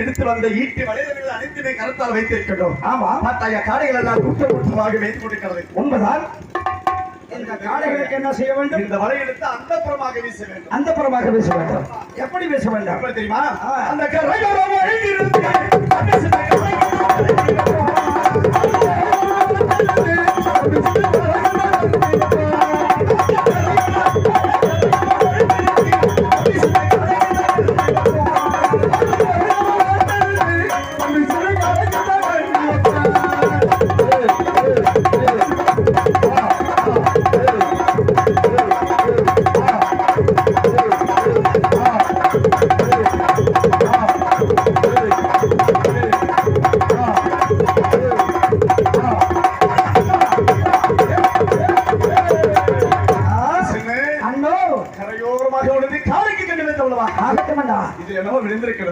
எடுத்து வந்த ஈட்டி வளையல்கள் அனைத்துமே கரத்தால் வைத்திருக்கின்றோம். ஆமா, மற்ற காடைகள் எல்லாம் கூட்டமாக வைத்துக் கொண்டிருக்கிறது. உண்மைதான். இந்த காடைகளுக்கு என்ன செய்ய வேண்டும்? இந்த வளையெடுத்து அந்தப்புறமாக வீச வேண்டும். அந்தப்புறமாக வீச வேண்டும். எப்படி வீச வேண்டும்? எப்படி தெரியுமா? அந்த கரையோரம் அழகிருந்து கரையோரமாக காலைக்கு கண்டு வைத்தவளவா இது என்னவோ விழுந்திருக்கிறது.